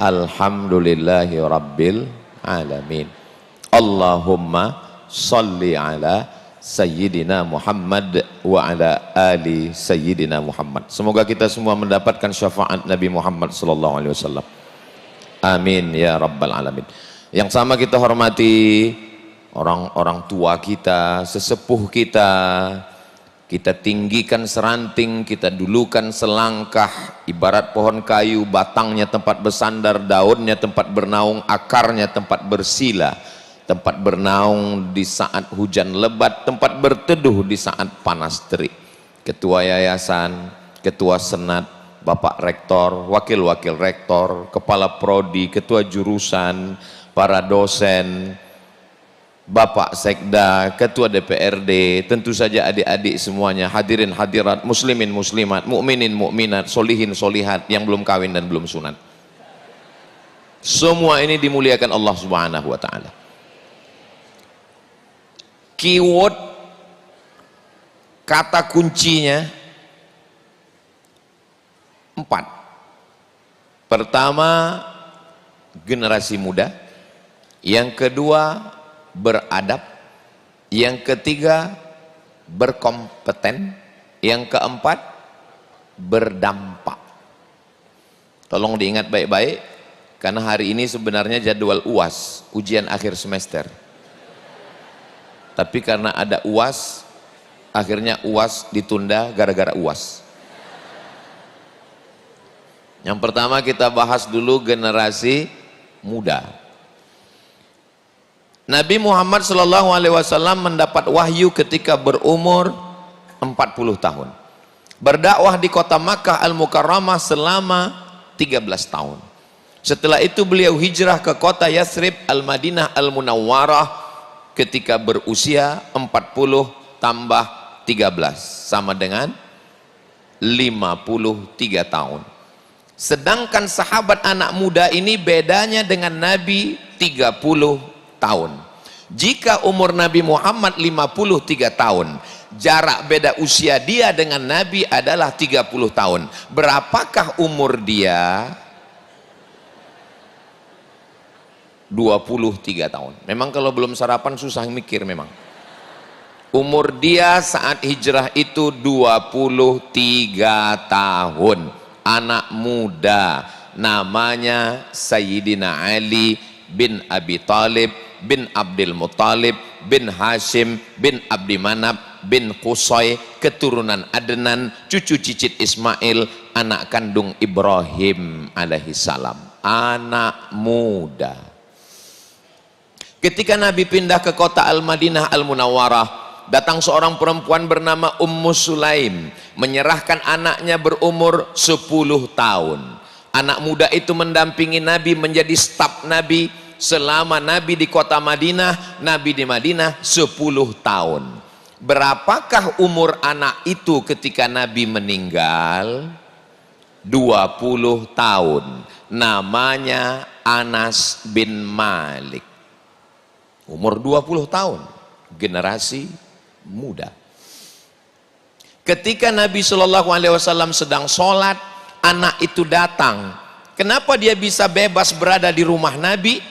Alhamdulillahi Rabbil Alamin. Allahumma salli ala Sayyidina Muhammad wa ala ali Sayyidina Muhammad. Semoga kita semua mendapatkan syafaat Nabi Muhammad sallallahu alaihi wasallam. Amin ya Rabbal Alamin. Yang sama kita hormati orang-orang tua kita, sesepuh kita. Kita tinggikan seranting, kita dulukan selangkah, ibarat pohon kayu, batangnya tempat bersandar, daunnya tempat bernaung, akarnya tempat bersila, tempat bernaung di saat hujan lebat, tempat berteduh di saat panas terik. Ketua yayasan, ketua senat, bapak rektor, wakil-wakil rektor, kepala prodi, ketua jurusan, para dosen, Bapak Sekda, Ketua DPRD, tentu saja adik-adik semuanya, hadirin hadirat, muslimin muslimat, mukminin mukminat, solihin solihat yang belum kawin dan belum sunat. Semua ini dimuliakan Allah Subhanahu wa taala. Keyword kata kuncinya 4. Pertama, generasi muda. Yang kedua, beradab. Yang ketiga, berkompeten. Yang keempat, berdampak. Tolong diingat baik-baik, karena hari ini sebenarnya jadwal UAS, ujian akhir semester. Tapi karena ada UAS, akhirnya UAS ditunda gara-gara UAS. Yang pertama kita bahas dulu generasi muda. Nabi Muhammad SAW mendapat wahyu ketika berumur 40 tahun. Berdakwah di kota Makkah Al-Mukarramah selama 13 tahun. Setelah itu beliau hijrah ke kota Yathrib Al-Madinah Al-Munawwarah ketika berusia 40 tambah 13 sama dengan 53 tahun. Sedangkan sahabat anak muda ini bedanya dengan Nabi 30 tahun. Jika umur Nabi Muhammad 53 tahun, jarak beda usia dia dengan Nabi adalah 30 tahun. Berapakah umur dia? 23 tahun. Memang kalau belum sarapan susah mikir memang. Umur dia saat hijrah itu 23 tahun. Anak muda, namanya Sayyidina Ali bin Abi Thalib bin Abdul Muttalib bin Hashim bin Abdi Manab bin Qusay, keturunan Adnan, cucu cicit Ismail, anak kandung Ibrahim alaihi salam. Anak muda. Ketika Nabi pindah ke kota Al-Madinah Al-Munawwarah, datang seorang perempuan bernama Ummu Sulaim, menyerahkan anaknya berumur 10 tahun. Anak muda itu mendampingi Nabi, menjadi staf Nabi selama Nabi di kota Madinah, Nabi di Madinah 10 tahun. Berapakah umur anak itu ketika Nabi meninggal? 20 tahun. Namanya Anas bin Malik. Umur 20 tahun. Generasi muda. Ketika Nabi SAW sedang sholat, anak itu datang. Kenapa dia bisa bebas berada di rumah Nabi?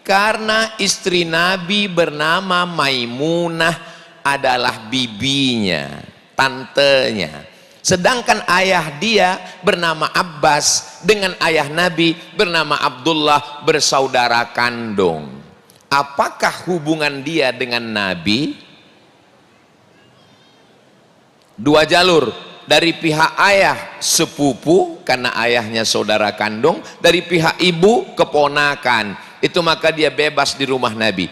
Karena istri Nabi bernama Maimunah adalah bibinya, tantenya. Sedangkan ayah dia bernama Abbas dengan ayah Nabi bernama Abdullah, bersaudara kandung. Apakah hubungan dia dengan Nabi? 2 jalur. Dari pihak ayah sepupu, karena ayahnya saudara kandung. Dari pihak ibu keponakan. Itu maka dia bebas di rumah Nabi.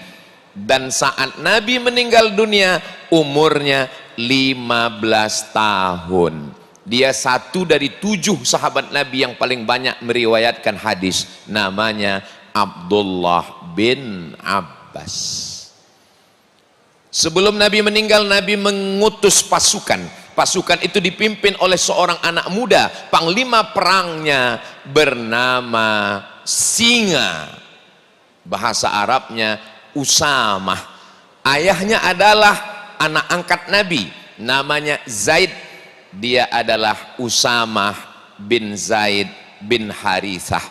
Dan saat Nabi meninggal dunia, umurnya 15 tahun. Dia satu dari 7 sahabat Nabi yang paling banyak meriwayatkan hadis. Namanya Abdullah bin Abbas. Sebelum Nabi meninggal, Nabi mengutus pasukan. Pasukan itu dipimpin oleh seorang anak muda. Panglima perangnya bernama Singa. Bahasa Arabnya Usamah. Ayahnya adalah anak angkat Nabi, namanya Zaid. Dia adalah Usamah bin Zaid bin Harithah.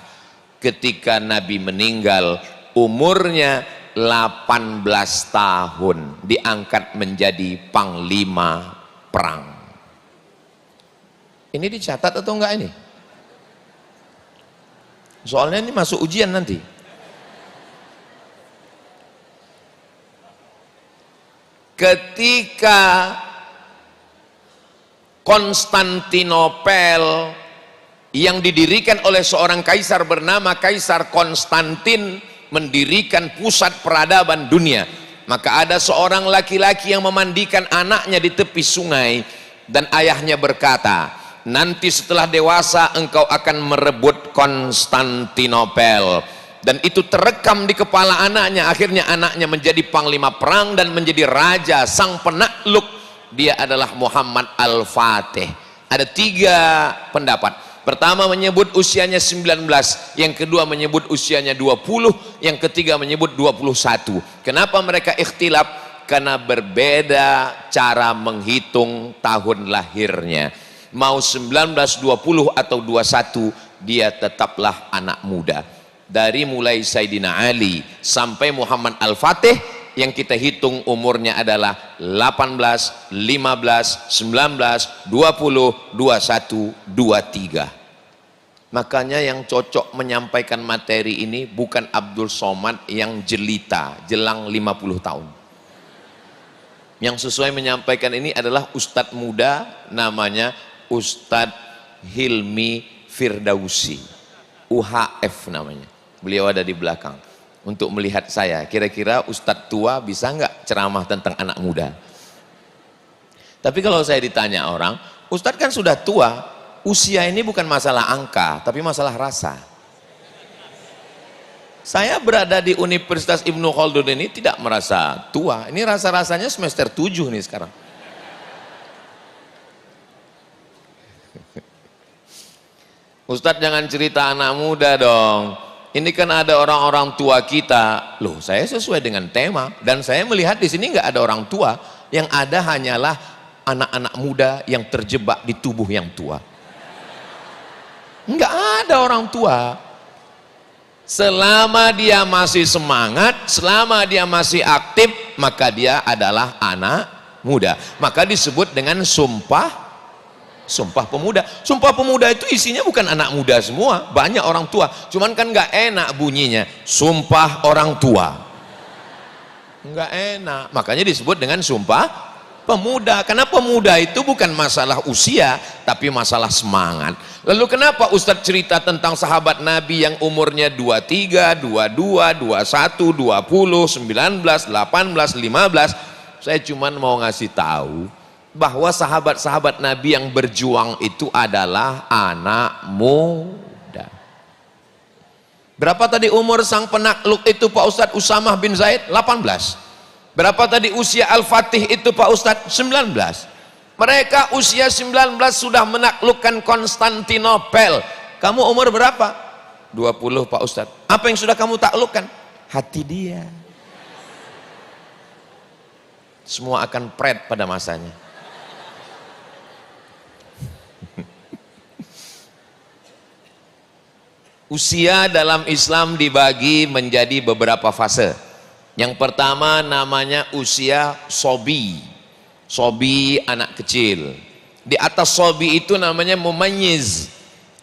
ketika Nabi meninggal umurnya 18 tahun, diangkat menjadi panglima perang. Ini dicatat atau enggak ini? Soalnya ini masuk ujian nanti. Ketika Konstantinopel yang didirikan oleh seorang kaisar bernama Kaisar Konstantin mendirikan pusat peradaban dunia, maka ada seorang laki-laki yang memandikan anaknya di tepi sungai, dan ayahnya berkata, nanti setelah dewasa engkau akan merebut Konstantinopel. Dan itu terekam di kepala anaknya. Akhirnya anaknya menjadi panglima perang dan menjadi raja, sang penakluk. Dia adalah Muhammad Al-Fatih. Ada 3 pendapat. Pertama menyebut usianya 19, yang kedua menyebut usianya 20, yang ketiga menyebut 21. Kenapa mereka ikhtilaf? Karena berbeda cara menghitung tahun lahirnya. Mau 19, 20 atau 21, dia tetaplah anak muda. Dari mulai Sayyidina Ali sampai Muhammad Al-Fatih, yang kita hitung umurnya adalah 18, 15, 19, 20, 21, 23. Makanya yang cocok menyampaikan materi ini bukan Abdul Somad yang jelita jelang 50 tahun. Yang sesuai menyampaikan ini adalah Ustadz muda, namanya Ustadz Hilmi Firdausi, UHF namanya. Beliau ada di belakang untuk melihat saya, kira-kira Ustadz tua bisa nggak ceramah tentang anak muda. Tapi kalau saya ditanya orang, Ustadz kan sudah tua. Usia ini bukan masalah angka, tapi masalah rasa. Saya berada di Universitas Ibnu Khaldun ini tidak merasa tua. Ini rasa-rasanya semester 7 nih sekarang. Ustadz jangan cerita anak muda dong. Ini kan ada orang-orang tua kita. Loh, saya sesuai dengan tema. Dan saya melihat di sini nggak ada orang tua. Yang ada hanyalah anak-anak muda yang terjebak di tubuh yang tua. Enggak ada orang tua. Selama dia masih semangat, selama dia masih aktif, maka dia adalah anak muda. Maka disebut dengan sumpah pemuda. Sumpah pemuda itu isinya bukan anak muda semua, banyak orang tua. Cuman kan enggak enak bunyinya, sumpah orang tua. Enggak enak. Makanya disebut dengan sumpah pemuda, karena pemuda itu bukan masalah usia, tapi masalah semangat. Lalu kenapa Ustadz cerita tentang sahabat Nabi yang umurnya 23, 22, 21, 20, 19, 18, 15? Saya cuma mau ngasih tahu bahwa sahabat-sahabat Nabi yang berjuang itu adalah anak muda. Berapa tadi umur sang penakluk itu Pak Ustadz? Usamah bin Zaid 18. Berapa tadi usia Al-Fatih itu Pak Ustadz? 19. Mereka usia 19 sudah menaklukkan Konstantinopel. Kamu umur berapa? 20 Pak Ustadz. Apa yang sudah kamu taklukkan? Hati dia. Semua akan pret pada masanya. Usia dalam Islam dibagi menjadi beberapa fase. Yang pertama namanya usia sobi. Sobi anak kecil. Di atas sobi itu namanya mumayyiz.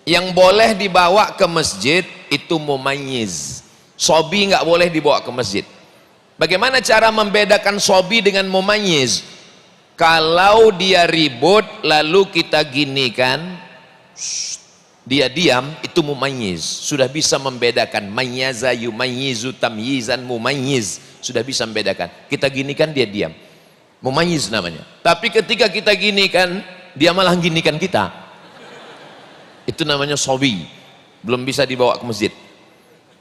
Yang boleh dibawa ke masjid itu mumayyiz. Sobi nggak boleh dibawa ke masjid. Bagaimana cara membedakan sobi dengan mumayyiz? Kalau dia ribut lalu kita ginikan, dia diam, itu mumayyiz. Sudah bisa membedakan. Mayyaza yumayyizu tamyizan mumayyiz. Sudah bisa membedakan. Kita ginikan, dia diam. Mumayyiz namanya. Tapi ketika kita ginikan, dia malah ginikan kita. Itu namanya sobi. Belum bisa dibawa ke masjid.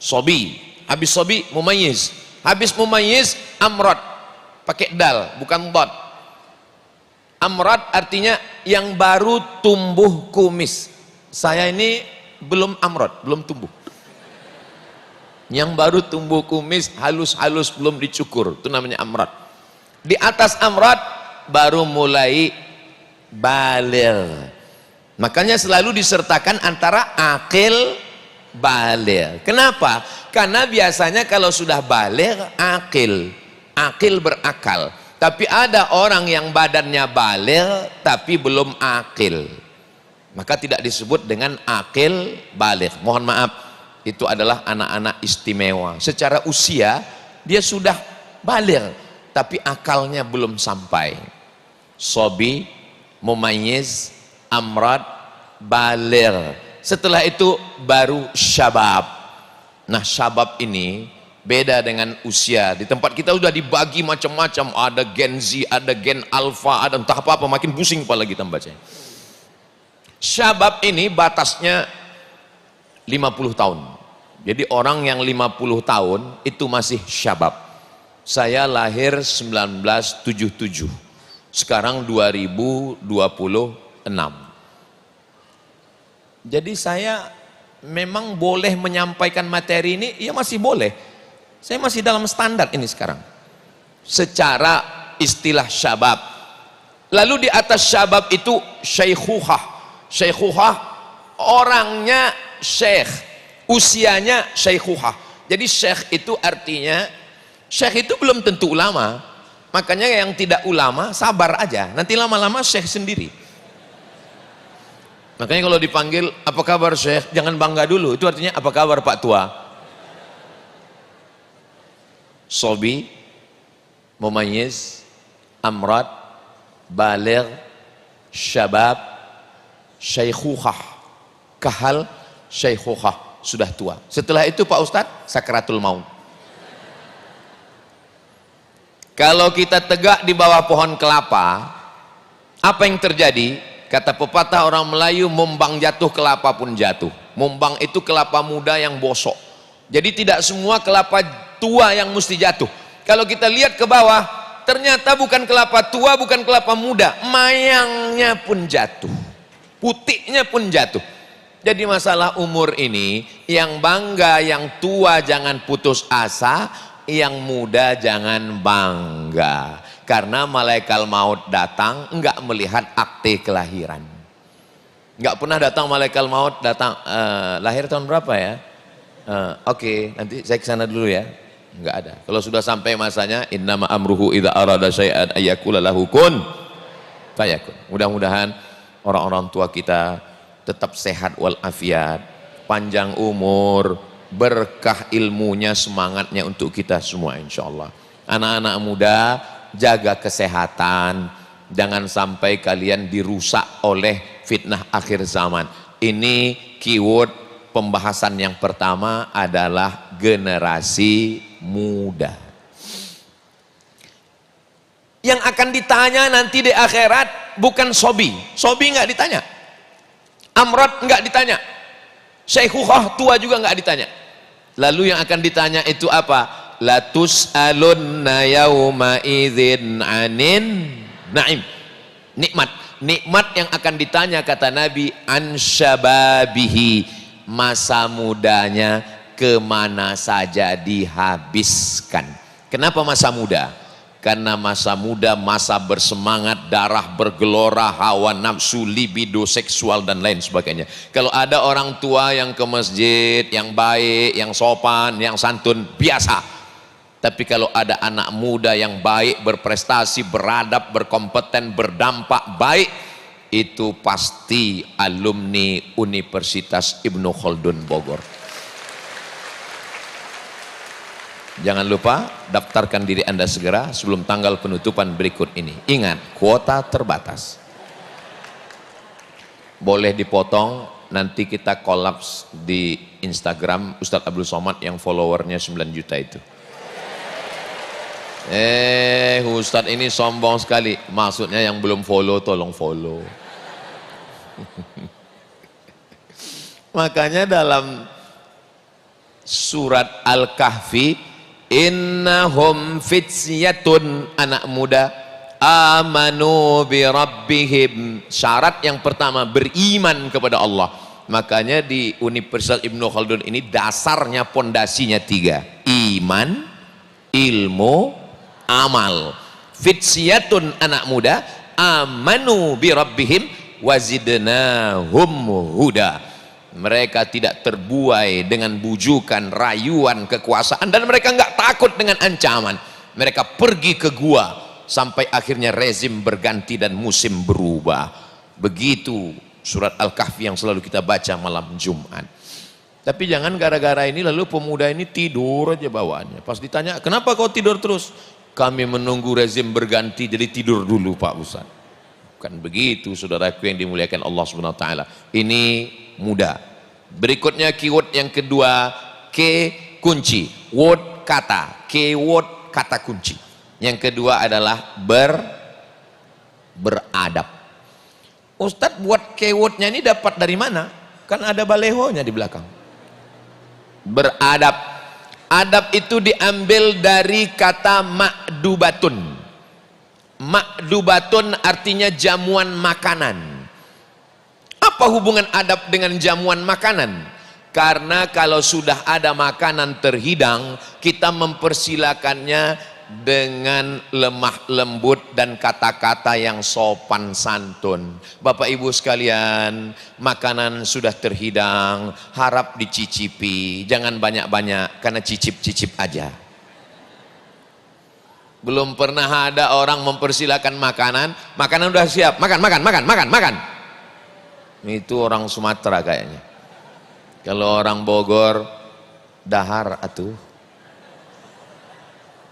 Sobi. Habis sobi, mumayyiz. Habis mumayyiz, amrod. Pakai dal, bukan dot. Amrod artinya yang baru tumbuh kumis. Saya ini belum amrod, belum tumbuh. Yang baru tumbuh kumis halus-halus belum dicukur, itu namanya amrod. Di atas amrod baru mulai baligh. Makanya selalu disertakan antara akil baligh. Kenapa? Karena biasanya kalau sudah baligh akil berakal. Tapi ada orang yang badannya baligh tapi belum akil, maka tidak disebut dengan akil baligh. Mohon maaf, itu adalah anak-anak istimewa. Secara usia dia sudah baligh tapi akalnya belum sampai. Sobi, mumayyiz, amrad, baligh. Setelah itu baru syabab. Nah, syabab ini beda dengan usia. Di tempat kita sudah dibagi macam-macam, ada gen Z, ada gen alpha, ada entah apa-apa, makin pusing kepala kita bacanya. Syabab ini batasnya 50 tahun. Jadi orang yang 50 tahun itu masih syabab. Saya lahir 1977. Sekarang 2026. Jadi saya memang boleh menyampaikan materi ini, ya masih boleh. Saya masih dalam standar ini sekarang. Secara istilah syabab. Lalu di atas syabab itu syaikhuhah. Syaikhuhah orangnya syekh, usianya syaikhuhah. Jadi syekh itu artinya, syekh itu belum tentu ulama. Makanya yang tidak ulama sabar aja, nanti lama-lama syekh sendiri. Makanya kalau dipanggil apa kabar syekh, jangan bangga dulu. Itu artinya apa kabar Pak Tua. Sobi, mumayyiz, amrad, baligh, syabab, syaikhuhah, kahal, syaikhuhah, sudah tua. Setelah itu Pak Ustadz, sakratul maut. Kalau kita tegak di bawah pohon kelapa, apa yang terjadi? Kata pepatah orang Melayu, mumbang jatuh kelapa pun jatuh. Mumbang itu kelapa muda yang bosok. Jadi tidak semua kelapa tua yang mesti jatuh. Kalau kita lihat ke bawah, ternyata bukan kelapa tua, bukan kelapa muda, mayangnya pun jatuh, putihnya pun jatuh. Jadi masalah umur ini, yang bangga yang tua jangan putus asa, yang muda jangan bangga, karena malaikat maut datang enggak melihat akte kelahiran. Enggak pernah datang malaikat maut datang, lahir tahun berapa ya? Oke, nanti saya ke sana dulu ya. Enggak ada. Kalau sudah sampai masanya, innama amruhu idza arada syai'an ayyakula lahu kun fayakun. Mudah-mudahan orang-orang tua kita tetap sehat walafiat, panjang umur, berkah ilmunya, semangatnya untuk kita semua insyaallah. Anak-anak muda, jaga kesehatan, jangan sampai kalian dirusak oleh fitnah akhir zaman. Ini keyword pembahasan yang pertama adalah generasi muda. Yang akan ditanya nanti di akhirat bukan sobi. Sobi nggak ditanya. Amrad nggak ditanya. Syaikhuhah tua juga nggak ditanya. Lalu yang akan ditanya itu apa? Latus'alunna yauma idzin anin naim. Nikmat. Nikmat yang akan ditanya kata Nabi an syababihi, masa mudanya kemana saja dihabiskan. Kenapa masa muda? Karena masa muda masa bersemangat, darah bergelora, hawa nafsu, libido seksual dan lain sebagainya. Kalau ada orang tua yang ke masjid, yang baik, yang sopan, yang santun, biasa. Tapi kalau ada anak muda yang baik, berprestasi, beradab, berkompeten, berdampak baik, itu pasti alumni Universitas Ibnu Khaldun Bogor. Jangan lupa daftarkan diri Anda segera sebelum tanggal penutupan berikut ini. Ingat, kuota terbatas. Boleh dipotong, nanti kita kolaps di Instagram Ustadz Abdul Somad yang followernya 9 juta itu. Ustadz ini sombong sekali. Maksudnya yang belum follow tolong follow. Makanya dalam surat Al-Kahfi, innahum fityatun, anak muda, amanu bi rabbihim. Syarat yang pertama beriman kepada Allah. Makanya di Universitas Ibnu Khaldun ini dasarnya, pondasinya 3: iman, ilmu, amal. Fityatun, anak muda, amanu bi rabbihim wazidnahum huda. Mereka tidak terbuai dengan bujukan, rayuan, kekuasaan, dan mereka nggak takut dengan ancaman. Mereka pergi ke gua sampai akhirnya rezim berganti dan musim berubah. Begitu surat Al-Kahfi yang selalu kita baca malam Jumat. Tapi jangan gara-gara ini lalu pemuda ini tidur aja bawaannya. Pas ditanya, kenapa kau tidur terus? Kami menunggu rezim berganti, jadi tidur dulu Pak Ustaz. Bukan begitu saudaraku yang dimuliakan Allah Subhanahu wa taala. Ini muda. Berikutnya keyword yang kedua, ke kunci, word kata, keyword kata kunci. Yang kedua adalah beradab. Ustadz buat keywordnya ini dapat dari mana? Kan ada balehonya di belakang. Beradab. Adab itu diambil dari kata makdubatun. Makdubatun artinya jamuan makanan. Apa hubungan adab dengan jamuan makanan? Karena kalau sudah ada makanan terhidang, kita mempersilakannya dengan lemah lembut dan kata-kata yang sopan santun. Bapak ibu sekalian, makanan sudah terhidang, harap dicicipi, jangan banyak-banyak karena cicip-cicip aja. Belum pernah ada orang mempersilakan makanan udah siap, makan. Itu orang Sumatera kayaknya. Kalau orang Bogor, dahar atuh.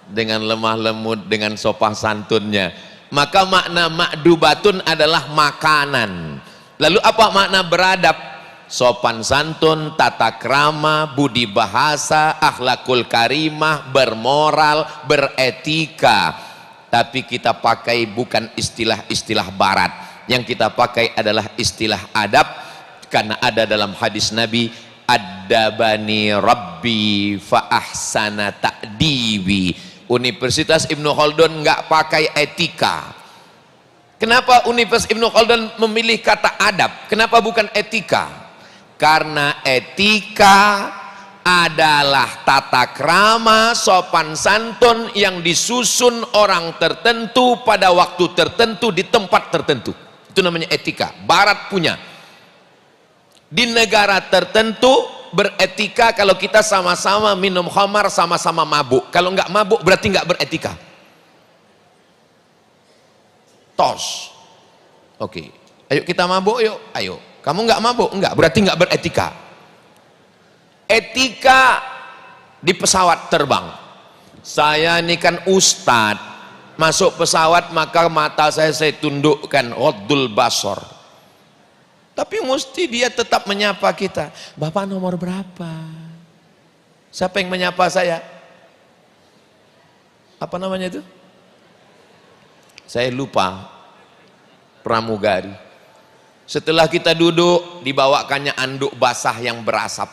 Dengan lemah lembut, dengan sopan santunnya. Maka makna makdubatun adalah makanan. Lalu apa makna beradab? Sopan santun, tata krama, budi bahasa, akhlakul karimah, bermoral, beretika. Tapi kita pakai bukan istilah-istilah barat. Yang kita pakai adalah istilah adab, karena ada dalam hadis Nabi, adabani rabbi fa ahsana ta'dibi. Universitas Ibnu Khaldun nggak pakai etika. Kenapa Universitas Ibnu Khaldun memilih kata adab? Kenapa bukan etika? Karena etika adalah tata krama, sopan santun yang disusun orang tertentu pada waktu tertentu di tempat tertentu. Itu namanya etika. Barat punya. Di negara tertentu beretika kalau kita sama-sama minum khamar, sama-sama mabuk. Kalau nggak mabuk berarti nggak beretika. Tos. Oke. Ayo kita mabuk yuk. Ayo. Kamu nggak mabuk? Enggak. Berarti nggak beretika. Etika di pesawat terbang. Saya ini kan ustadz. Masuk pesawat maka mata saya tundukkan, ghaddul basar. Tapi mesti dia tetap menyapa kita. Bapak nomor berapa? Siapa yang menyapa saya? Apa namanya itu? Saya lupa. Pramugari. Setelah kita duduk, dibawakannya anduk basah yang berasap.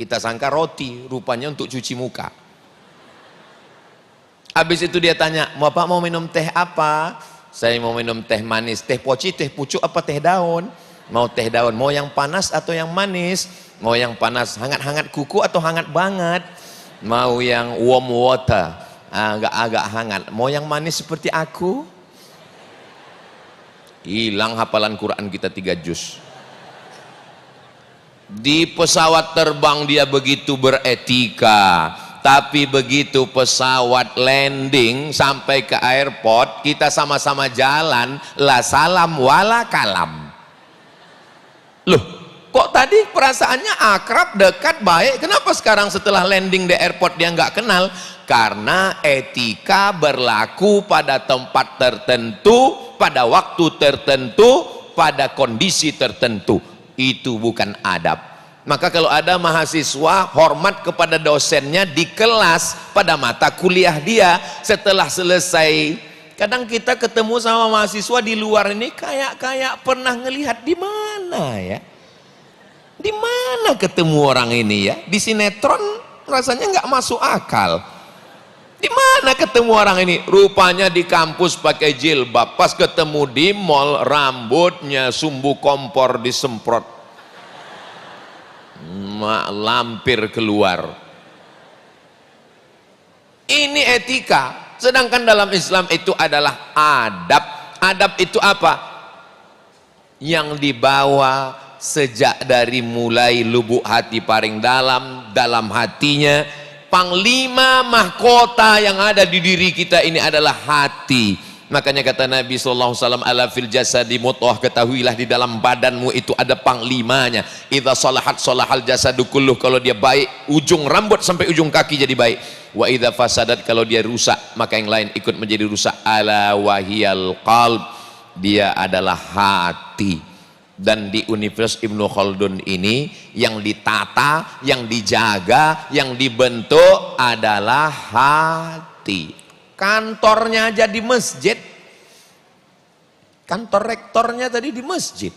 Kita sangka roti, rupanya untuk cuci muka. Habis itu dia tanya, Bapak mau minum teh apa? Saya mau minum teh manis, teh poci, teh pucuk apa teh daun? Mau teh daun, mau yang panas atau yang manis? Mau yang panas, hangat-hangat kuku atau hangat banget? Mau yang warm water, agak-agak hangat. Mau yang manis seperti aku? Hilang hafalan Quran kita 3 juz. Di pesawat terbang dia begitu beretika. Tapi begitu pesawat landing sampai ke airport, kita sama-sama jalan, la salam wala kalam. Loh, kok tadi perasaannya akrab, dekat, baik, kenapa sekarang setelah landing di airport dia nggak kenal? Karena etika berlaku pada tempat tertentu, pada waktu tertentu, pada kondisi tertentu. Itu bukan adab. Maka kalau ada mahasiswa hormat kepada dosennya di kelas pada mata kuliah dia, setelah selesai, kadang kita ketemu sama mahasiswa di luar ini kayak pernah ngelihat di mana ya? Di mana ketemu orang ini ya? Di sinetron rasanya nggak masuk akal. Di mana ketemu orang ini? Rupanya di kampus pakai jilbab, pas ketemu di mall rambutnya sumbu kompor disemprot. Lampir keluar. Ini etika. Sedangkan dalam Islam itu adalah adab. Adab itu apa? Yang dibawa sejak dari mulai lubuk hati paling dalam hatinya. Panglima mahkota yang ada di diri kita ini adalah hati. Makanya kata Nabi SAW, ala fil jasadi mudghah, ketahuilah di dalam badanmu itu ada panglimanya. Idza salahat salahal jasadu kulluh, kalau dia baik ujung rambut sampai ujung kaki jadi baik. Wa idza fasadat, kalau dia rusak maka yang lain ikut menjadi rusak. Ala wahiyal qalb, dia adalah hati. Dan di Universitas Ibnu Khaldun ini yang ditata, yang dijaga, yang dibentuk adalah hati. Kantornya aja di masjid, kantor rektornya tadi di masjid.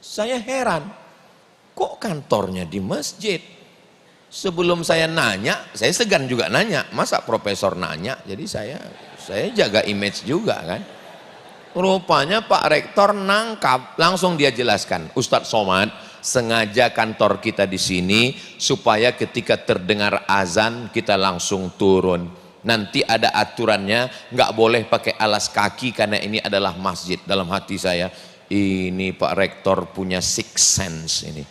Saya heran, kok kantornya di masjid? Sebelum saya nanya, saya segan juga nanya, masa profesor nanya? Jadi saya jaga image juga kan. Rupanya Pak Rektor nangkap, langsung dia jelaskan, Ustadz Somad sengaja kantor kita di sini supaya ketika terdengar azan kita langsung turun. Nanti ada aturannya, nggak boleh pakai alas kaki karena ini adalah masjid. Dalam hati saya, ini Pak Rektor punya sixth sense ini.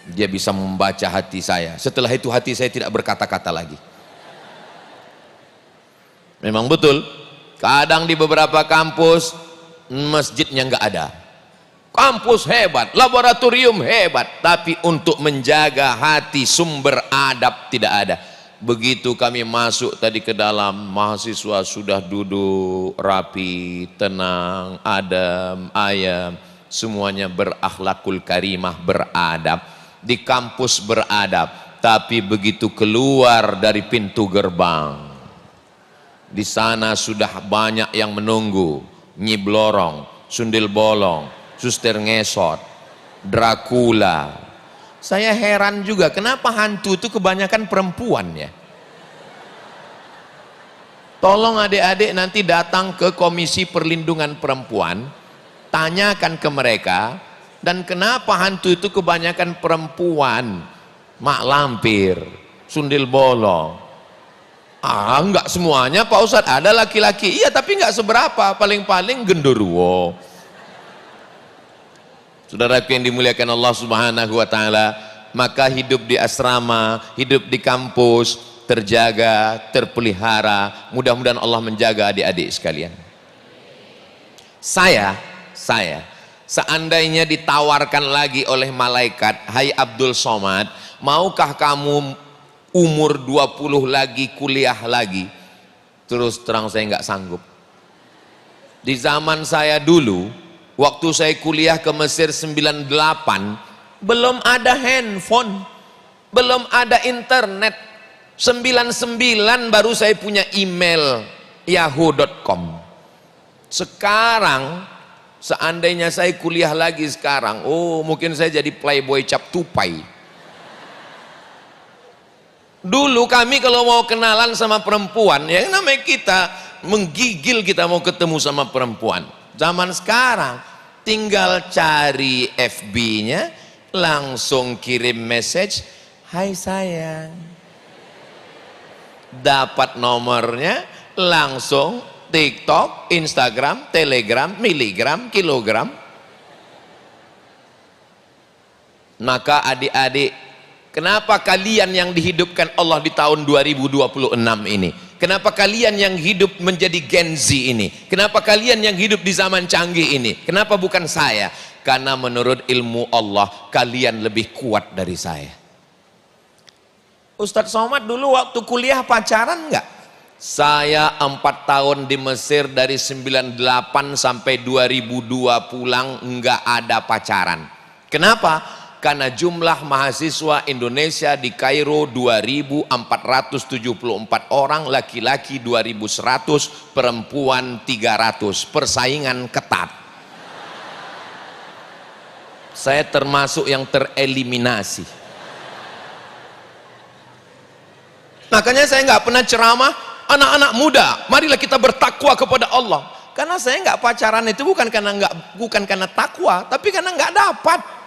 Dia bisa membaca hati saya. Setelah itu hati saya tidak berkata-kata lagi. Memang betul, kadang di beberapa kampus masjidnya nggak ada, kampus hebat, laboratorium hebat, tapi untuk menjaga hati, sumber adab tidak ada. Begitu kami masuk tadi ke dalam, mahasiswa sudah duduk rapi, tenang, adem, ayem, semuanya berakhlakul karimah, beradab. Di kampus beradab, tapi begitu keluar dari pintu gerbang, di sana sudah banyak yang menunggu. Nyi Blorong, Sundil Bolong, Suster Ngesot, Dracula. Saya heran juga kenapa hantu itu kebanyakan perempuan ya. Tolong adik-adik nanti datang ke Komisi Perlindungan Perempuan, tanyakan ke mereka, dan kenapa hantu itu kebanyakan perempuan. Mak Lampir, Sundil Bolong. Enggak semuanya Pak Ustadz, ada laki-laki. Iya, tapi enggak seberapa, paling-paling genderuwo. Saudaraku yang dimuliakan Allah Subhanahu wa taala, maka hidup di asrama, hidup di kampus terjaga, terpelihara. Mudah-mudahan Allah menjaga adik-adik sekalian. Saya seandainya ditawarkan lagi oleh malaikat, hai Abdul Somad, maukah kamu umur 20 lagi kuliah lagi? Terus terang saya nggak sanggup. Di zaman saya dulu, waktu saya kuliah ke Mesir 98, belum ada handphone, belum ada internet. 99 baru saya punya email yahoo.com. Sekarang seandainya saya kuliah lagi sekarang, mungkin saya jadi playboy cap tupai. Dulu kami kalau mau kenalan sama perempuan, ya namanya kita menggigil, kita mau ketemu sama perempuan. Zaman sekarang tinggal cari FB-nya, langsung kirim message, hai sayang. Dapat nomornya, langsung TikTok, Instagram, Telegram, miligram, kilogram. Maka adik-adik, kenapa kalian yang dihidupkan Allah di tahun 2026 ini? Kenapa kalian yang hidup menjadi Gen Z ini? Kenapa kalian yang hidup di zaman canggih ini? Kenapa bukan saya? Karena menurut ilmu Allah, kalian lebih kuat dari saya. Ustadz Somad dulu waktu kuliah pacaran enggak? Saya 4 tahun di Mesir dari 98 sampai 2002 pulang enggak ada pacaran. Kenapa? Karena jumlah mahasiswa Indonesia di Kairo 2.474 orang, laki-laki 2.100, perempuan 300, persaingan ketat. Saya termasuk yang tereliminasi. Makanya saya nggak pernah ceramah, anak-anak muda, marilah kita bertakwa kepada Allah. Karena saya nggak pacaran itu bukan karena takwa, tapi karena nggak dapat.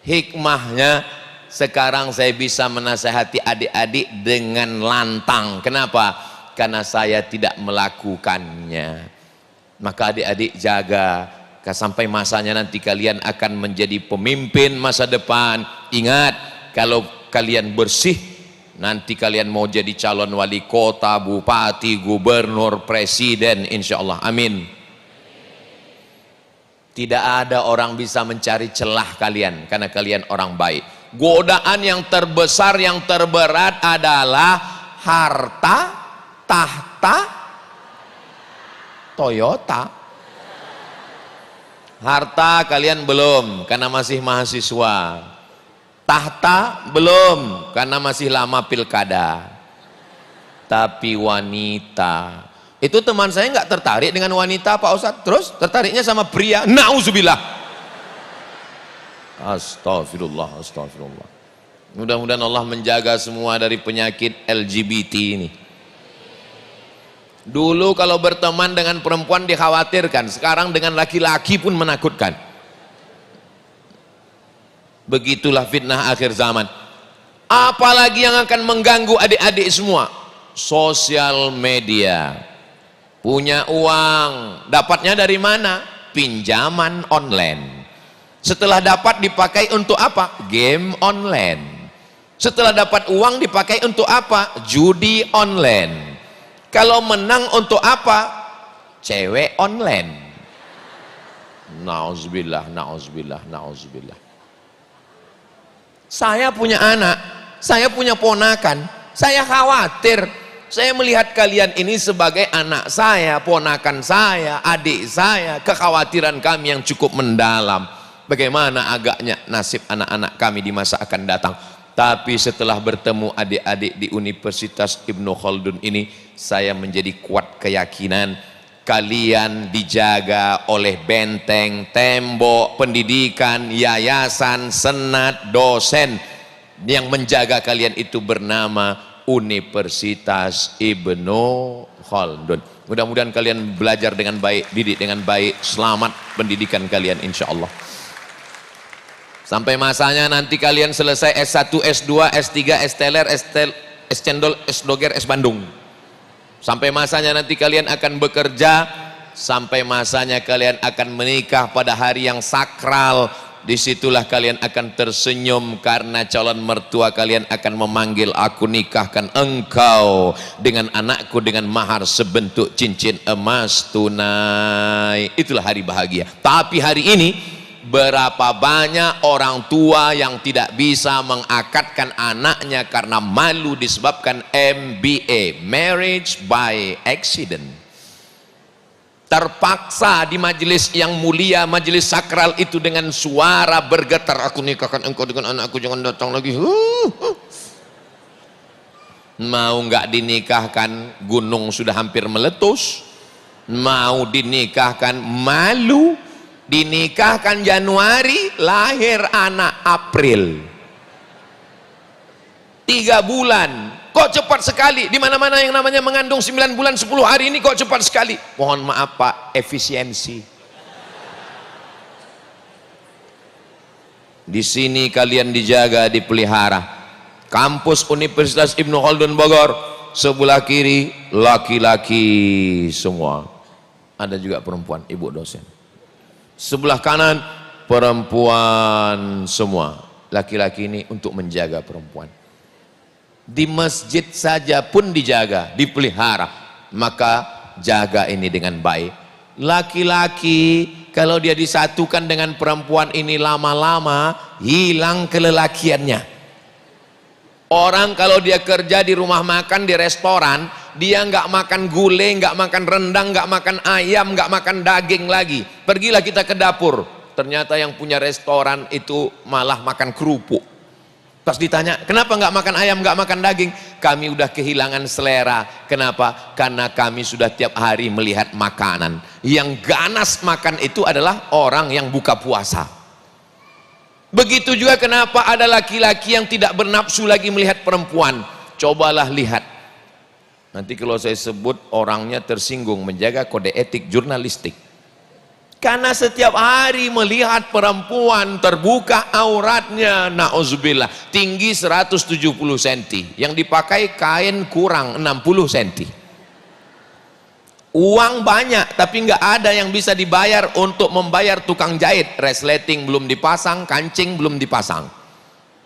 Hikmahnya sekarang saya bisa menasihati adik-adik dengan lantang. Kenapa? Karena saya tidak melakukannya. Maka adik-adik jaga, sampai masanya nanti kalian akan menjadi pemimpin masa depan. Ingat, kalau kalian bersih, nanti kalian mau jadi calon wali kota, bupati, gubernur, presiden, insya Allah. Amin. Tidak ada orang bisa mencari celah kalian karena kalian orang baik. Godaan yang terbesar, yang terberat adalah harta, tahta, Toyota. Harta kalian belum karena masih mahasiswa. Tahta belum karena masih lama pilkada. Tapi wanita, itu teman saya nggak tertarik dengan wanita Pak Ustadz, terus tertariknya sama pria. Nauzubillah. Astagfirullah, astagfirullah. Mudah-mudahan Allah menjaga semua dari penyakit LGBT ini. Dulu kalau berteman dengan perempuan dikhawatirkan, sekarang dengan laki-laki pun menakutkan. Begitulah fitnah akhir zaman. Apalagi yang akan mengganggu adik-adik semua? Sosial media. Punya uang, dapatnya dari mana? Pinjaman online. Setelah dapat dipakai untuk apa? Game online. Setelah dapat uang dipakai untuk apa? Judi online. Kalau menang untuk apa? Cewek online. Nauzubillah, nauzubillah, nauzubillah. Saya punya anak, saya punya ponakan, saya khawatir. Saya melihat kalian ini sebagai anak saya, ponakan saya, adik saya. Kekhawatiran kami yang cukup mendalam. Bagaimana agaknya nasib anak-anak kami di masa akan datang. Tapi setelah bertemu adik-adik di Universitas Ibnu Khaldun ini, saya menjadi kuat keyakinan kalian dijaga oleh benteng, tembok, pendidikan, yayasan, senat, dosen. Yang menjaga kalian itu bernama Universitas Ibnu Khaldun. Mudah-mudahan kalian belajar dengan baik, didik dengan baik, selamat pendidikan kalian insya Allah. Sampai masanya nanti kalian selesai S1, S2, S3, S teler, S cendol, S doger, S Bandung. Sampai masanya nanti kalian akan bekerja, sampai masanya kalian akan menikah pada hari yang sakral. Disitulah kalian akan tersenyum karena calon mertua kalian akan memanggil, aku nikahkan engkau dengan anakku dengan mahar sebentuk cincin emas tunai. Itulah hari bahagia. Tapi hari ini berapa banyak orang tua yang tidak bisa mengakadkan anaknya karena malu disebabkan MBA, marriage by accident. Terpaksa di majelis yang mulia, majelis sakral itu dengan suara bergetar, aku nikahkan engkau dengan anakku, jangan datang lagi. Mau nggak dinikahkan, gunung sudah hampir meletus. Mau dinikahkan, malu. Dinikahkan Januari, lahir anak April. 3 bulan. Kok cepat sekali? Di mana-mana yang namanya mengandung 9 bulan 10 hari ini kok cepat sekali? Mohon maaf Pak, efisiensi. Di sini kalian dijaga, dipelihara. Kampus Universitas Ibnu Khaldun Bogor, sebelah kiri laki-laki semua. Ada juga perempuan, ibu dosen. Sebelah kanan perempuan semua. Laki-laki ini untuk menjaga perempuan. Di masjid saja pun dijaga, dipelihara. Maka jaga ini dengan baik. Laki-laki kalau dia disatukan dengan perempuan ini lama-lama hilang kelelakiannya. Orang kalau dia kerja di rumah makan, di restoran, dia nggak makan gulai, nggak makan rendang, nggak makan ayam, nggak makan daging lagi. Pergilah kita ke dapur, ternyata yang punya restoran itu malah makan kerupuk. Pas ditanya, kenapa nggak makan ayam, nggak makan daging? Kami udah kehilangan selera. Kenapa? Karena kami sudah tiap hari melihat makanan. Yang ganas makan itu adalah orang yang buka puasa. Begitu juga kenapa ada laki-laki yang tidak bernafsu lagi melihat perempuan. Cobalah lihat. Nanti kalau saya sebut orangnya tersinggung, menjaga kode etik jurnalistik. Karena setiap hari melihat perempuan terbuka auratnya, na'udzubillah, tinggi 170 cm, yang dipakai kain kurang 60 cm. Uang banyak, tapi nggak ada yang bisa dibayar untuk membayar tukang jahit. Resleting belum dipasang, kancing belum dipasang.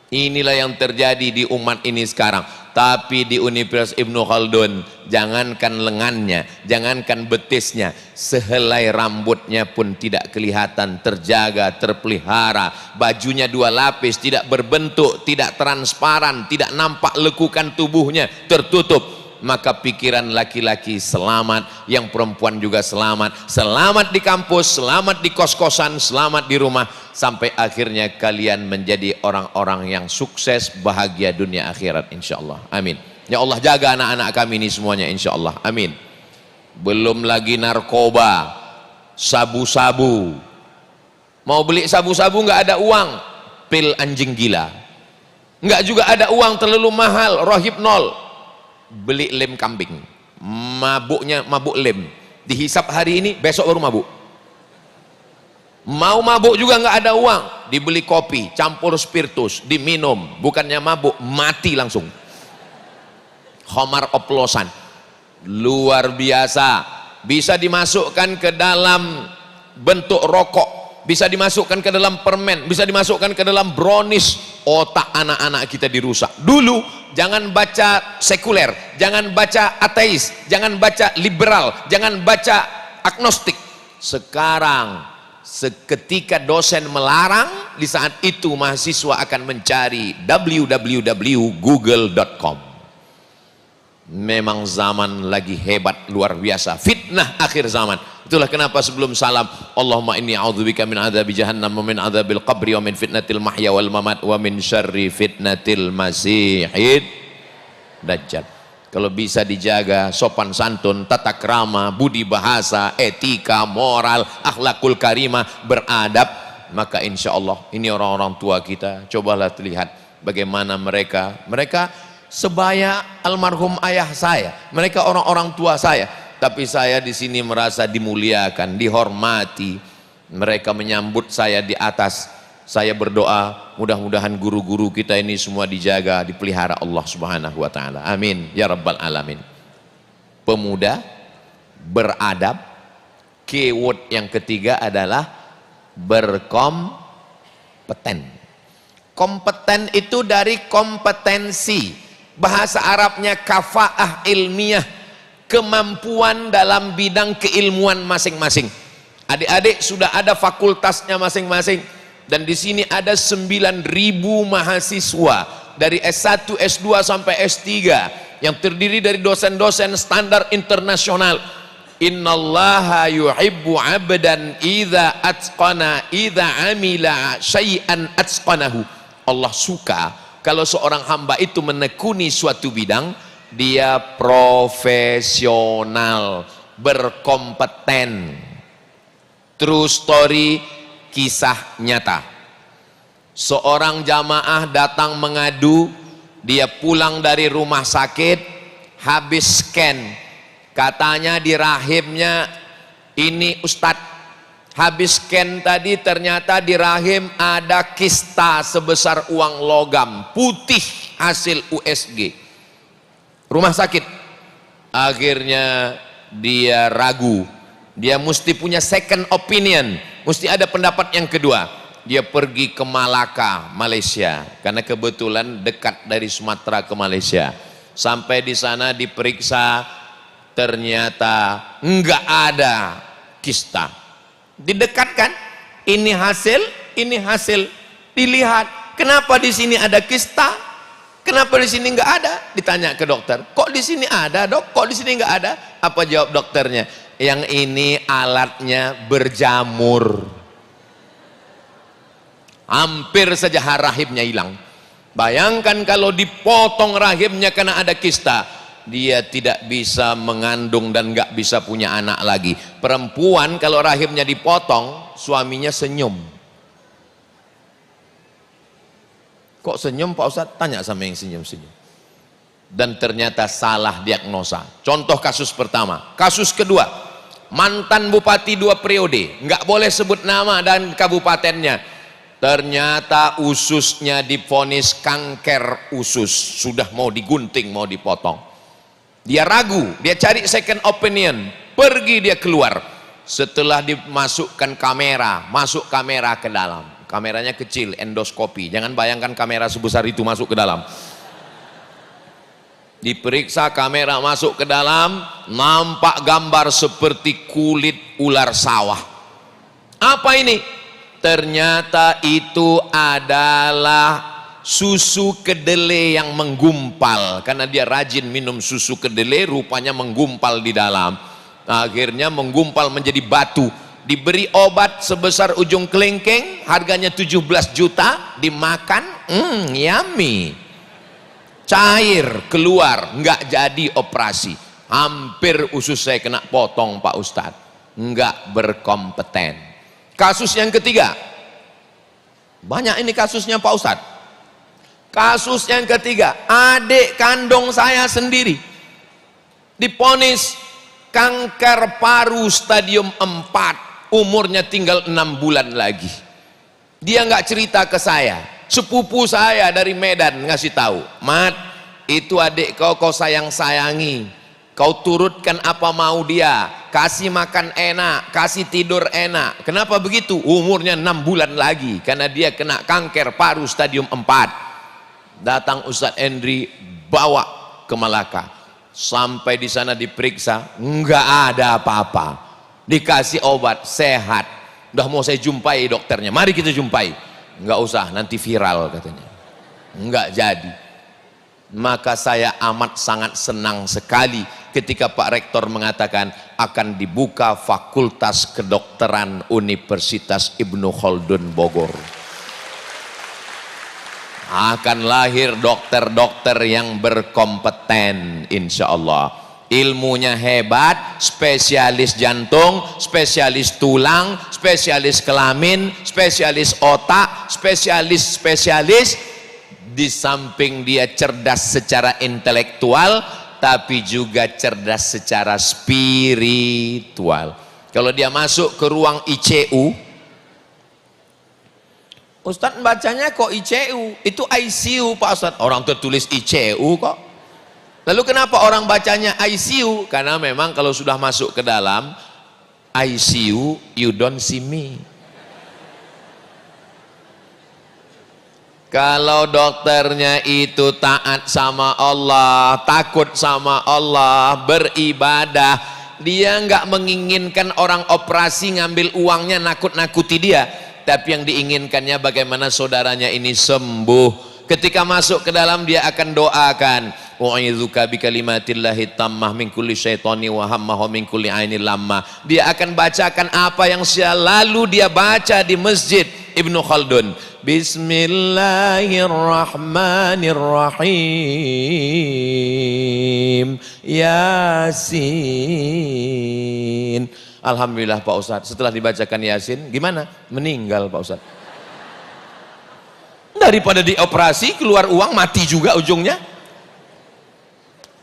Inilah yang terjadi di umat ini sekarang. Tapi di Universitas Ibnu Khaldun, jangankan lengannya, jangankan betisnya, sehelai rambutnya pun tidak kelihatan, terjaga, terpelihara. Bajunya 2 lapis, tidak berbentuk, tidak transparan, tidak nampak lekukan tubuhnya, tertutup. Maka pikiran laki-laki selamat, yang perempuan juga selamat. Selamat di kampus, selamat di kos-kosan, selamat di rumah, sampai akhirnya kalian menjadi orang-orang yang sukses, bahagia dunia akhirat insyaallah. Amin. Ya Allah, jaga anak-anak kami ini semuanya insyaallah. Amin. Belum lagi narkoba, sabu-sabu. Mau beli sabu-sabu nggak ada uang, pil anjing gila. Nggak juga ada uang, terlalu mahal, rohibnol. Beli lem kambing, mabuknya mabuk lem, dihisap hari ini, besok baru mabuk. Mau mabuk juga nggak ada uang, dibeli kopi campur spiritus, diminum, bukannya mabuk, mati langsung. Khamar oplosan, luar biasa. Bisa dimasukkan ke dalam bentuk rokok, bisa dimasukkan ke dalam permen, bisa dimasukkan ke dalam brownies. Otak anak-anak kita dirusak. Dulu jangan baca sekuler, jangan baca ateis, jangan baca liberal, jangan baca agnostik. Sekarang seketika dosen melarang, di saat itu mahasiswa akan mencari www.google.com. Memang zaman lagi hebat, luar biasa, fitnah akhir zaman. Itulah kenapa sebelum salam, Allahumma inni a'udzubika min adzabi jahannam wa min adzabil qabri wa min fitnatil mahya wal mamat wa min syarri fitnatil masihid dajjal. Kalau bisa dijaga sopan santun, tata krama, budi bahasa, etika, moral, akhlakul karimah, beradab, maka insya Allah ini orang-orang tua kita. Cobalah lihat bagaimana mereka sebaya almarhum ayah saya, mereka orang-orang tua saya, tapi saya di sini merasa dimuliakan, dihormati. Mereka menyambut saya di atas. Saya berdoa mudah-mudahan guru-guru kita ini semua dijaga, dipelihara Allah Subhanahu wa taala. Amin ya rabbal alamin. Pemuda beradab. Keyword yang ketiga adalah berkompeten. Kompeten itu dari kompetensi. Bahasa Arabnya kafaah ilmiah, kemampuan dalam bidang keilmuan masing-masing. Adik-adik sudah ada fakultasnya masing-masing, dan di sini ada 9.000 mahasiswa dari S1, S2 sampai S3 yang terdiri dari dosen-dosen standar internasional. Innallaha yuhibbu 'abdan idza atqana idza amila syai'an atqanahu. Allah suka kalau seorang hamba itu menekuni suatu bidang, dia profesional, berkompeten. True story, kisah nyata. Seorang jamaah datang mengadu, dia pulang dari rumah sakit, habis scan, katanya di rahimnya, ini Ustadz, habis scan tadi ternyata di rahim ada kista sebesar uang logam putih hasil USG. Rumah sakit. Akhirnya dia ragu, dia mesti punya second opinion, mesti ada pendapat yang kedua. Dia pergi ke Malaka, Malaysia, karena kebetulan dekat dari Sumatera ke Malaysia. Sampai di sana diperiksa, ternyata enggak ada kista. Didekatkan, ini hasil, dilihat. Kenapa di sini ada kista? Kenapa di sini enggak ada? Ditanya ke dokter. Kok di sini ada, Dok? Kok di sini enggak ada? Apa jawab dokternya? Yang ini alatnya berjamur. Hampir saja rahimnya hilang. Bayangkan kalau dipotong rahimnya karena ada kista, dia tidak bisa mengandung dan nggak bisa punya anak lagi. Perempuan kalau rahimnya dipotong, suaminya senyum. Kok senyum Pak Ustadz? Tanya sama yang senyum-senyum. Dan ternyata salah diagnosa. Contoh kasus pertama. Kasus kedua, mantan bupati 2 periode, nggak boleh sebut nama dan kabupatennya. Ternyata ususnya divonis kanker usus, sudah mau digunting, mau dipotong. Dia ragu, dia cari second opinion, pergi dia keluar. Setelah dimasukkan kamera, masuk kamera ke dalam. Kameranya kecil, endoskopi. Jangan bayangkan kamera sebesar itu masuk ke dalam. Diperiksa, kamera masuk ke dalam, nampak gambar seperti kulit ular sawah. Apa ini? Ternyata itu adalah susu kedelai yang menggumpal. Karena dia rajin minum susu kedelai, rupanya menggumpal di dalam. Akhirnya menggumpal menjadi batu. Diberi obat sebesar ujung kelingking, harganya 17 juta, dimakan, yummy. Cair, keluar, nggak jadi operasi. Hampir usus saya kena potong Pak Ustadz. Nggak berkompeten. Kasus yang ketiga, banyak ini kasusnya Pak Ustadz. Kasus yang ketiga, adik kandung saya sendiri diponis kanker paru stadium 4, umurnya tinggal 6 bulan lagi. Dia nggak cerita ke saya. Sepupu saya dari Medan ngasih tahu, Mat, itu adik kau sayang-sayangi, kau turutkan apa mau dia, kasih makan enak, kasih tidur enak. Kenapa begitu? Umurnya 6 bulan lagi, karena dia kena kanker paru stadium 4. Datang Ustadz Endri, bawa ke Malaka. Sampai di sana diperiksa, nggak ada apa-apa. Dikasih obat, sehat. Udah mau saya jumpai dokternya, mari kita jumpai. Nggak usah, nanti viral katanya. Nggak jadi. Maka saya amat sangat senang sekali ketika Pak Rektor mengatakan akan dibuka Fakultas Kedokteran Universitas Ibnu Khaldun Bogor. Akan lahir dokter-dokter yang berkompeten, insya Allah. Ilmunya hebat, spesialis jantung, spesialis tulang, spesialis kelamin, spesialis otak, spesialis. Di samping dia cerdas secara intelektual, tapi juga cerdas secara spiritual. Kalau dia masuk ke ruang ICU, Ustadz bacanya kok ICU? Itu ICU Pak Ustadz. Orang tertulis ICU kok. Lalu kenapa orang bacanya ICU? Karena memang kalau sudah masuk ke dalam ICU, you don't see me. Kalau dokternya itu taat sama Allah, takut sama Allah, beribadah, dia nggak menginginkan orang operasi ngambil uangnya, nakut-nakuti dia. Tapi yang diinginkannya bagaimana saudaranya ini sembuh. Ketika masuk ke dalam dia akan doakan, wa'idzuka bikalimatillahi tammah min kulli syaitani wa hammah wa min kulli ainil lammah. Dia akan bacakan apa yang selalu dia baca di Masjid Ibnu Khaldun. Bismillahirrahmanirrahim. Yasin. Alhamdulillah Pak Ustadz, setelah dibacakan Yasin, gimana? Meninggal Pak Ustadz. Daripada dioperasi, keluar uang, mati juga ujungnya.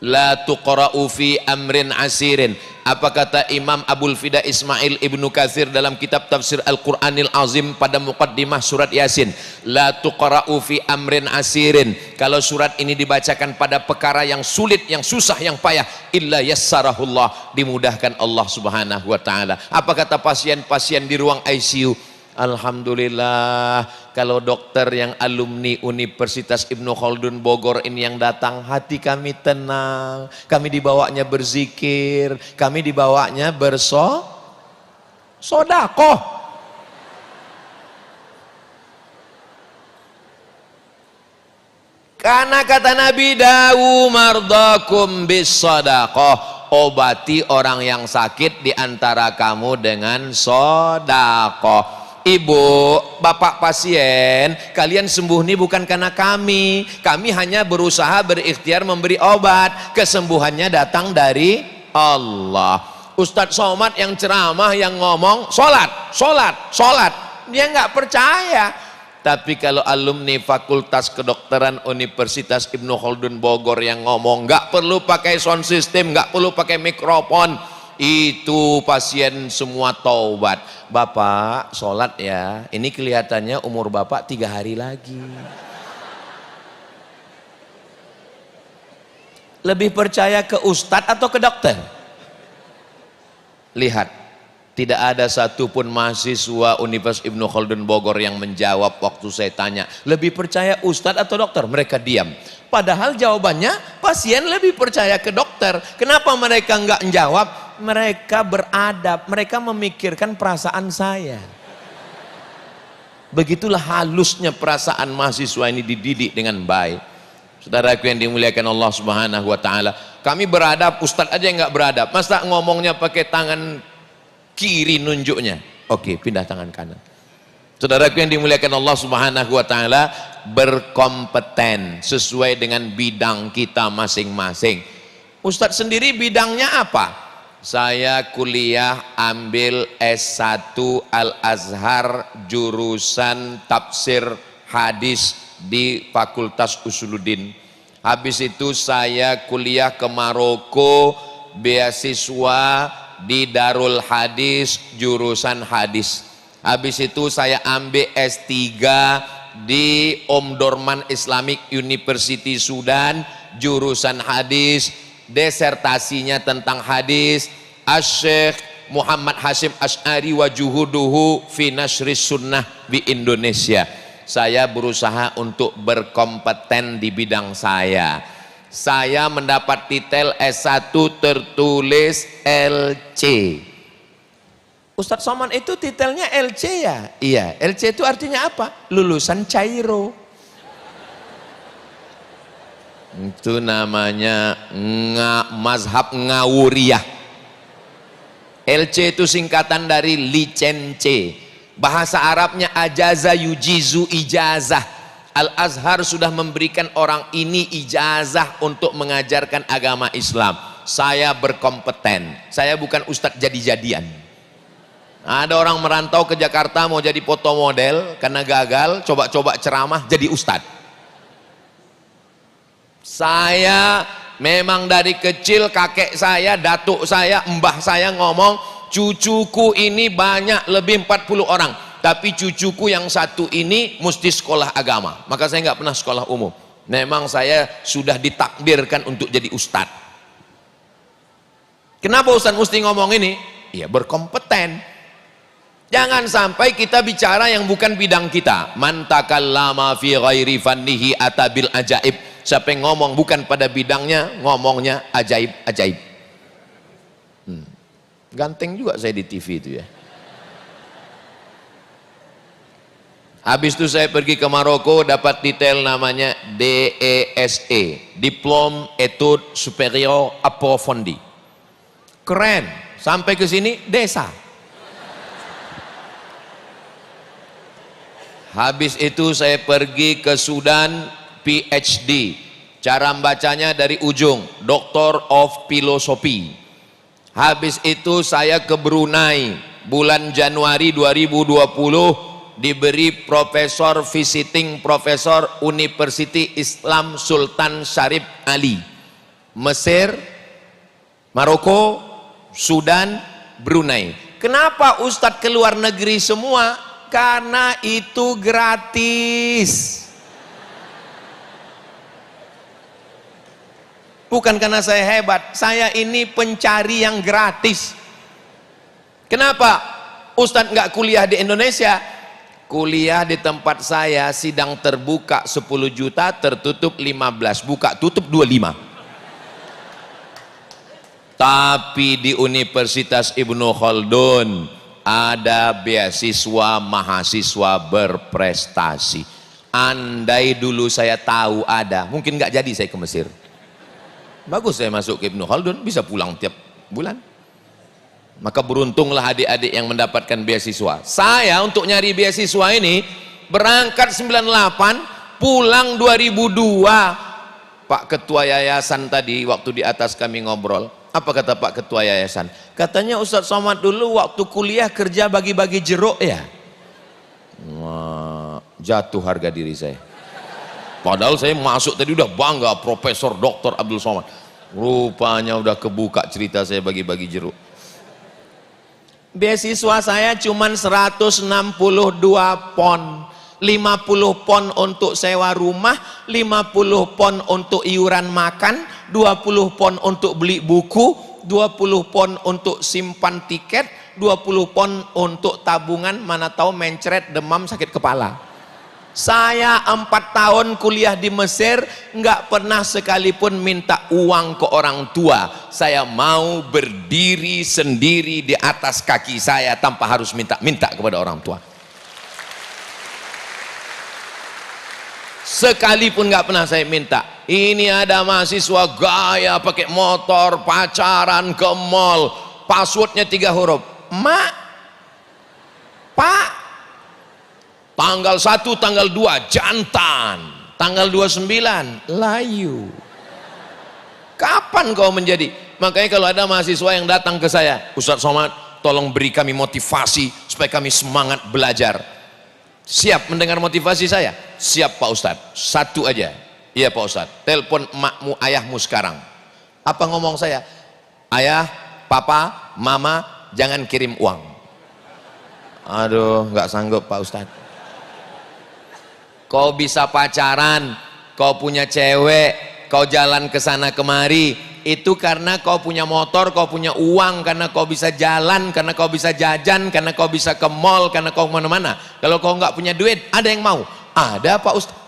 La tuqra'u fi amrin asirin. Apa kata Imam Abul Fida Ismail Ibnu Katsir dalam kitab tafsir Al-Quranil Azim pada muqaddimah surat Yasin? La tuqra'u fi amrin asirin. Kalau surat ini dibacakan pada perkara yang sulit, yang susah, yang payah, illa yassarahullah, dimudahkan Allah subhanahu wa ta'ala. Apa kata pasien-pasien di ruang ICU? Alhamdulillah, kalau dokter yang alumni Universitas Ibnu Khaldun Bogor ini yang datang, hati kami tenang, kami dibawanya berzikir, kami dibawanya bersodakoh. Karena kata Nabi, dawu mardakum bisodakoh, obati orang yang sakit di antara kamu dengan sodakoh. Ibu, bapak pasien, kalian sembuh ini bukan karena kami hanya berusaha berikhtiar memberi obat. Kesembuhannya datang dari Allah. Ustadz Somad yang ceramah, yang ngomong sholat, dia nggak percaya. Tapi kalau alumni Fakultas Kedokteran Universitas Ibnu Khaldun Bogor yang ngomong, nggak perlu pakai sound system, nggak perlu pakai mikrofon, itu pasien semua taubat. Bapak sholat ya, ini kelihatannya umur bapak 3 hari lagi. Lebih percaya ke ustadz atau ke dokter? lihat, tidak ada satupun mahasiswa Universitas Ibnu Khaldun Bogor yang menjawab waktu saya tanya, lebih percaya ustadz atau dokter? Mereka diam. Padahal jawabannya pasien lebih percaya ke dokter. Kenapa mereka enggak menjawab? Mereka beradab, mereka memikirkan perasaan saya. Begitulah halusnya perasaan mahasiswa ini dididik dengan baik. Saudaraku yang dimuliakan Allah Subhanahu wa taala, kami beradab, ustadz aja yang enggak beradab. Masa ngomongnya pakai tangan kiri nunjuknya? Oke, pindah tangan kanan. Saudaraku yang dimuliakan Allah Subhanahu wa taala, berkompeten sesuai dengan bidang kita masing-masing. Ustadz sendiri bidangnya apa? Saya kuliah ambil S1 Al-Azhar jurusan tafsir hadis di Fakultas Usuluddin. Habis itu saya kuliah ke Maroko, beasiswa di Darul Hadis jurusan hadis. Habis itu saya ambil S3 di Omdurman Islamic University Sudan jurusan hadis, desertasinya tentang hadis. Asy-Syaikh Muhammad Hasyim Asy'ari wa juhuduhu fi nashris sunnah di Indonesia. Saya berusaha untuk berkompeten di bidang saya. Saya mendapat titel S1 tertulis LC. Ustadz Somad itu titelnya LC ya? Iya, LC itu artinya apa? Lulusan Cairo. Itu namanya mazhab Ngawuriyah. LC itu singkatan dari licence. Bahasa Arabnya ajaza yujizu ijazah. Al-Azhar sudah memberikan orang ini ijazah untuk mengajarkan agama Islam. Saya berkompeten. Saya bukan ustadz jadi-jadian. Ada orang merantau ke Jakarta mau jadi foto model, karena gagal coba-coba ceramah jadi ustadz. Saya memang dari kecil kakek saya, datuk saya, mbah saya ngomong, cucuku ini banyak lebih 40 orang, tapi cucuku yang satu ini mesti sekolah agama. Maka saya nggak pernah sekolah umum. Memang saya sudah ditakdirkan untuk jadi ustadz. Kenapa ustadz mesti ngomong ini? Ya berkompeten. Jangan sampai kita bicara yang bukan bidang kita. Man takallama fi ghairi fannihi atabil ajaib. Siapa yang ngomong bukan pada bidangnya, ngomongnya ajaib-ajaib. Ganteng juga saya di TV itu ya. Habis itu saya pergi ke Maroko, dapat titel namanya DESE, Diplôme Études Supérieures Approfondies. Keren. Sampai ke sini desa. Habis itu saya pergi ke Sudan, PhD, cara membacanya dari ujung, Doctor of Philosophy. Habis itu saya ke Brunei, bulan Januari 2020, diberi profesor visiting profesor University Islam Sultan Syarif Ali. Mesir, Maroko, Sudan, Brunei. Kenapa Ustadz ke luar negeri semua? Karena itu gratis. Bukan karena saya hebat, saya ini pencari yang gratis. Kenapa Ustadz nggak kuliah di Indonesia? Kuliah di tempat saya, sidang terbuka 10 juta, tertutup 15, buka tutup 25. Tapi di Universitas Ibnu Khaldun ada beasiswa mahasiswa berprestasi. Andai dulu saya tahu ada, mungkin nggak jadi saya ke Mesir. Bagus saya masuk ke Ibnu Khaldun, bisa pulang tiap bulan. Maka beruntunglah adik-adik yang mendapatkan beasiswa. Saya untuk nyari beasiswa ini berangkat 98, pulang 2002. Pak Ketua Yayasan tadi waktu di atas kami ngobrol, apa kata Pak Ketua Yayasan? Katanya Ustadz Somad dulu waktu kuliah kerja bagi-bagi jeruk ya. Wah, jatuh harga diri saya. Padahal saya masuk tadi udah bangga, Profesor Dr. Abdul Somad. Rupanya udah kebuka cerita saya bagi-bagi jeruk. Beasiswa saya cuma 162 pon. 50 pon untuk sewa rumah, 50 pon untuk iuran makan, 20 pon untuk beli buku, 20 pon untuk simpan tiket, 20 pon untuk tabungan, mana tahu mencret, demam, sakit kepala. Saya 4 tahun kuliah di Mesir, nggak pernah sekalipun minta uang ke orang tua. Saya mau berdiri sendiri di atas kaki saya tanpa harus minta-minta kepada orang tua. Sekalipun nggak pernah saya minta. Ini ada mahasiswa gaya pakai motor, pacaran ke mall, passwordnya 3 huruf. Mak, Pak, tanggal 1, tanggal 2 jantan, tanggal 29 layu. Kapan kau menjadi? Makanya kalau ada mahasiswa yang datang ke saya, Ustadz Somad, tolong beri kami motivasi supaya kami semangat belajar. Siap mendengar motivasi saya? Siap Pak Ustadz. Satu aja. Iya Pak Ustadz, telepon emakmu, ayahmu sekarang. Apa ngomong saya? Ayah, papa, mama, jangan kirim uang. Aduh, nggak sanggup Pak Ustadz. Kau bisa pacaran, kau punya cewek, kau jalan ke sana kemari, itu karena kau punya motor, kau punya uang, karena kau bisa jalan, karena kau bisa jajan, karena kau bisa ke mall, karena kau kemana-mana. Kalau kau nggak punya duit, ada yang mau? Ada Pak Ustadz.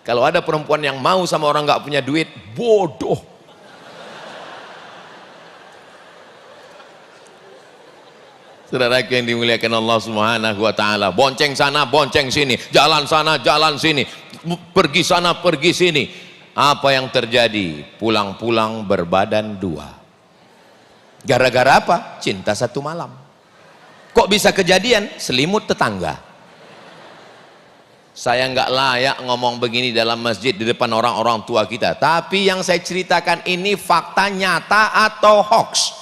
Kalau ada perempuan yang mau sama orang nggak punya duit, bodoh. Saudaraku yang dimuliakan Allah Subhanahu wa taala, bonceng sana, bonceng sini, jalan sana, jalan sini, pergi sana, pergi sini. Apa yang terjadi? Pulang-pulang berbadan 2. Gara-gara apa? Cinta 1 malam. Kok bisa kejadian? Selimut tetangga. Saya nggak layak ngomong begini dalam masjid di depan orang-orang tua kita, tapi yang saya ceritakan ini fakta nyata atau hoax.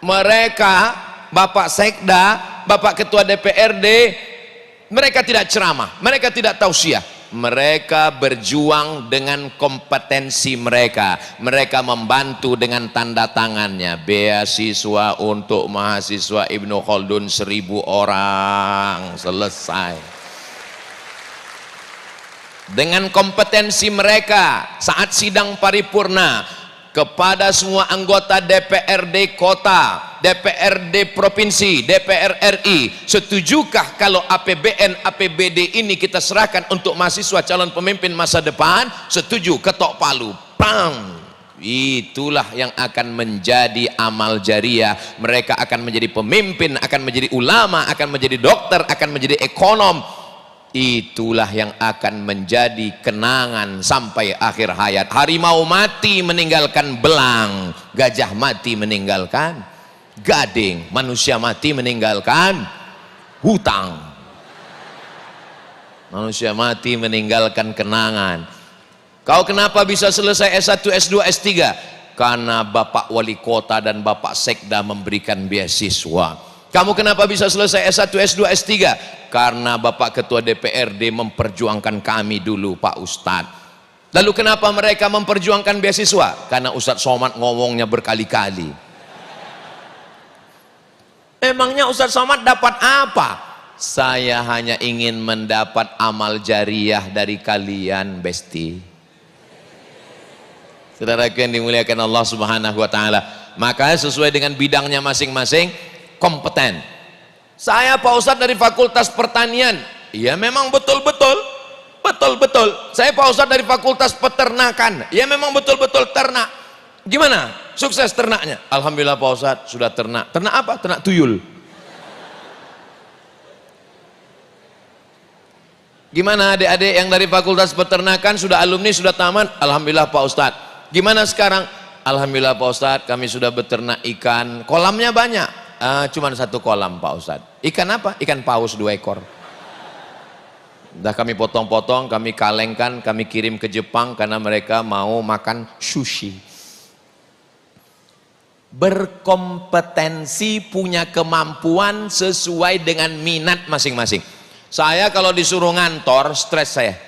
Mereka, Bapak Sekda, Bapak Ketua DPRD, mereka tidak ceramah, mereka tidak tausiah, mereka berjuang dengan kompetensi mereka. Mereka membantu dengan tanda tangannya. Beasiswa untuk mahasiswa Ibnu Khaldun 1000 orang, selesai. Dengan kompetensi mereka saat sidang paripurna kepada semua anggota DPRD kota, DPRD provinsi, DPR RI, setujukah kalau APBN APBD ini kita serahkan untuk mahasiswa calon pemimpin masa depan? Setuju, ketok palu, pang. Itulah yang akan menjadi amal jariah. Mereka akan menjadi pemimpin, akan menjadi ulama, akan menjadi dokter, akan menjadi ekonom. Itulah yang akan menjadi kenangan sampai akhir hayat. Harimau mati meninggalkan belang, gajah mati meninggalkan gading, manusia mati meninggalkan hutang, manusia mati meninggalkan kenangan. Kau kenapa bisa selesai S1, S2, S3? Karena Bapak Wali Kota dan Bapak Sekda memberikan beasiswa. Kamu kenapa bisa selesai S1, S2, S3? Karena Bapak Ketua DPRD memperjuangkan kami dulu Pak Ustadz. Lalu kenapa mereka memperjuangkan beasiswa? Karena Ustadz Somad ngomongnya berkali-kali. Emangnya Ustadz Somad dapat apa? Saya hanya ingin mendapat amal jariah dari kalian, Besti. Saudaraku yang dimuliakan Allah Subhanahu wa taala. Maka sesuai dengan bidangnya masing-masing, kompeten. Saya Pak Ustadz dari Fakultas Pertanian. Ya memang betul-betul. Betul-betul. Saya Pak Ustadz dari Fakultas Peternakan. Ya memang betul-betul ternak. Gimana? Sukses ternaknya? Alhamdulillah Pak Ustadz sudah ternak. Ternak apa? Ternak tuyul. Gimana adik-adik yang dari Fakultas Peternakan sudah alumni, sudah tamat? Alhamdulillah Pak Ustadz. Gimana sekarang? Alhamdulillah Pak Ustadz kami sudah beternak ikan. Kolamnya banyak. Cuman 1 kolam Pak Ustadz. Ikan apa? Ikan paus 2 ekor. Dah kami potong-potong, kami kalengkan, kami kirim ke Jepang karena mereka mau makan sushi. Berkompetensi, punya kemampuan sesuai dengan minat masing-masing. Saya kalau disuruh ngantor, stres saya.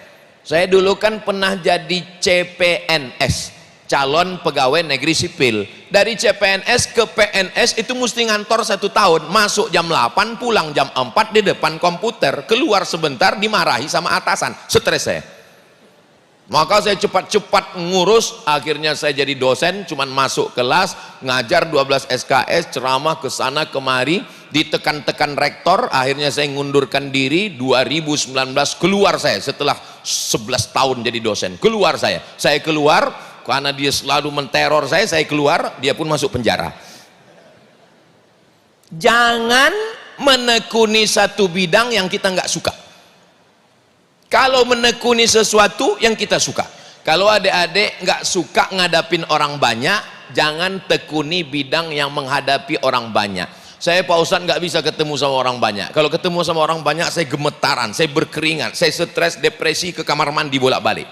Saya dulu kan pernah jadi CPNS, calon pegawai negeri sipil. Dari CPNS ke PNS itu mesti ngantor 1 tahun, masuk jam 8, pulang jam 4 di depan komputer, keluar sebentar dimarahi sama atasan, stres saya. Maka saya cepat-cepat ngurus, akhirnya saya jadi dosen, cuman masuk kelas, ngajar 12 SKS, ceramah ke sana kemari, ditekan-tekan rektor, akhirnya saya ngundurkan diri. 2019 keluar saya setelah 11 tahun jadi dosen. Keluar saya keluar karena dia selalu menteror saya keluar, dia pun masuk penjara. Jangan menekuni satu bidang yang kita nggak suka. Kalau menekuni sesuatu yang kita suka, kalau adik-adik nggak suka ngadapin orang banyak, jangan tekuni bidang yang menghadapi orang banyak. Saya Pak Ustadz nggak bisa ketemu sama orang banyak. Kalau ketemu sama orang banyak saya gemetaran, saya berkeringat, saya stres, depresi, ke kamar mandi bolak-balik.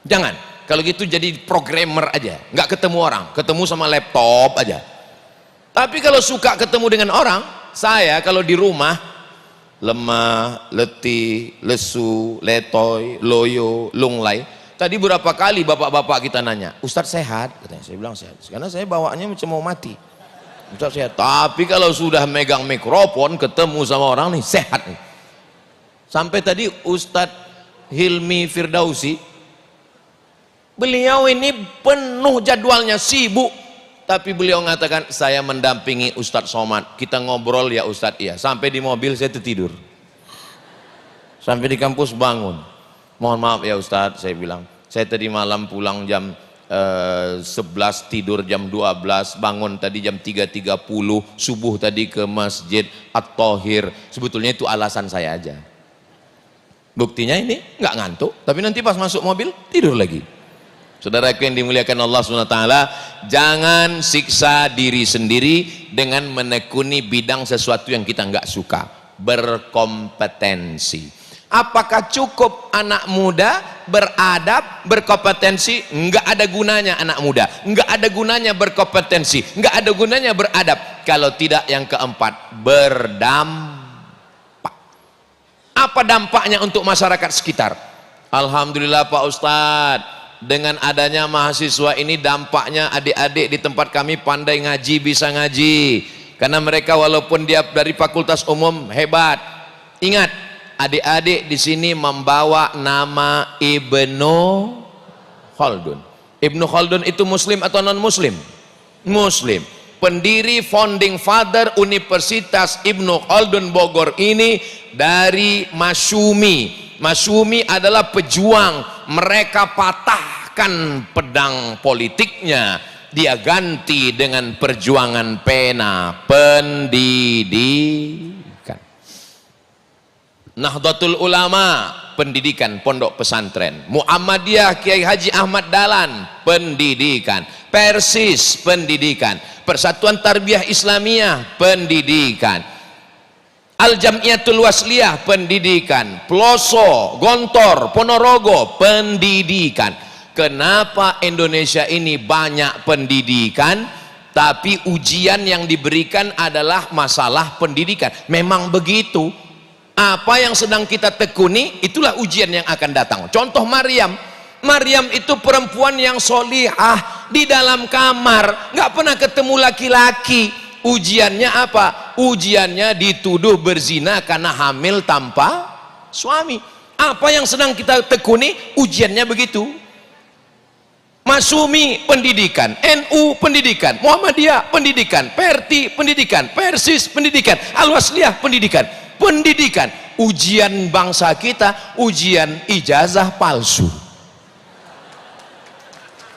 Jangan. Kalau gitu jadi programmer aja, nggak ketemu orang, ketemu sama laptop aja. Tapi kalau suka ketemu dengan orang, saya kalau di rumah lemah, letih, lesu, letoy, loyo, lunglai. Tadi berapa kali bapak-bapak kita nanya, Ustadz sehat? Katanya, saya bilang sehat, karena saya bawaannya macam mau mati. Ustadz sehat, tapi kalau sudah megang mikrofon ketemu sama orang nih, sehat nih. Sampai tadi Ustadz Hilmi Firdausi, beliau ini penuh jadwalnya, sibuk, tapi beliau mengatakan, saya mendampingi Ustadz Somad, kita ngobrol ya Ustadz, iya. Sampai di mobil saya tertidur, sampai di kampus bangun, mohon maaf ya Ustadz, saya bilang, saya tadi malam pulang jam 11, tidur jam 12, bangun tadi jam 3.30, subuh tadi ke Masjid At-Thohir. Sebetulnya itu alasan saya aja, buktinya ini nggak ngantuk, tapi nanti pas masuk mobil tidur lagi. Saudaraku yang dimuliakan Allah SWT, jangan siksa diri sendiri dengan menekuni bidang sesuatu yang kita nggak suka. Berkompetensi. Apakah cukup anak muda beradab, berkompetensi? Nggak ada gunanya anak muda, nggak ada gunanya berkompetensi, nggak ada gunanya beradab. Kalau tidak, yang keempat, berdampak. Apa dampaknya untuk masyarakat sekitar? Alhamdulillah Pak Ustadz, dengan adanya mahasiswa ini dampaknya adik-adik di tempat kami pandai ngaji, bisa ngaji. Karena mereka walaupun dia dari fakultas umum hebat. Ingat, adik-adik di sini membawa nama Ibnu Khaldun. Ibnu Khaldun itu muslim atau non muslim? Muslim. Pendiri founding father Universitas Ibnu Khaldun Bogor ini dari Masyumi. Masyumi adalah pejuang, mereka patahkan pedang politiknya, dia ganti dengan perjuangan pena, pendidikan. Nahdlatul Ulama, pendidikan pondok pesantren. Muhammadiyah Kiai Haji Ahmad Dahlan, pendidikan. Persis, pendidikan. Persatuan Tarbiyah Islamiyah, pendidikan. Al-Jam'iyatul Wasliyah, pendidikan. Peloso, Gontor, Ponorogo, pendidikan. Kenapa Indonesia ini banyak pendidikan, tapi ujian yang diberikan adalah masalah pendidikan? Memang begitu. Apa yang sedang kita tekuni, itulah ujian yang akan datang. Contoh Maryam. Maryam itu perempuan yang solihah, di dalam kamar, nggak pernah ketemu laki-laki. Ujiannya apa? Ujiannya dituduh berzina karena hamil tanpa suami. Apa yang sedang kita tekuni, ujiannya begitu. Masyumi, pendidikan. NU, pendidikan. Muhammadiyah, pendidikan. Perti, pendidikan. Persis, pendidikan. Al-Wasliyah, pendidikan. Pendidikan. Ujian bangsa kita, ujian ijazah palsu.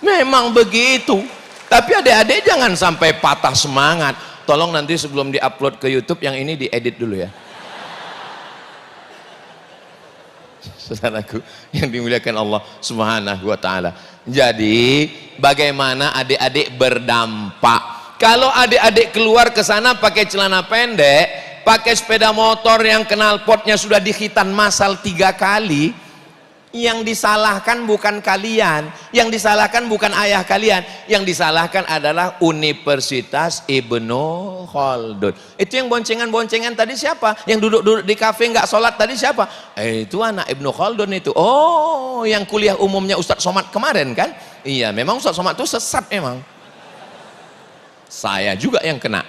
Memang begitu. Tapi adik-adik jangan sampai patah semangat. Tolong nanti sebelum diupload ke YouTube yang ini diedit dulu ya. Saudaraku yang dimuliakan Allah Subhanahu wa taala. Jadi, bagaimana adik-adik berdampak? Kalau adik-adik keluar ke sana pakai celana pendek, pakai sepeda motor yang knalpotnya sudah dikhitan massal 3 kali, yang disalahkan bukan kalian, yang disalahkan bukan ayah kalian, yang disalahkan adalah Universitas Ibnu Khaldun. Itu yang boncengan-boncengan tadi siapa? Yang duduk-duduk di kafe nggak sholat tadi siapa? Itu anak Ibnu Khaldun itu. Oh, yang kuliah umumnya Ustadz Somad kemarin kan? Iya, memang Ustadz Somad itu sesat memang. Saya juga yang kena.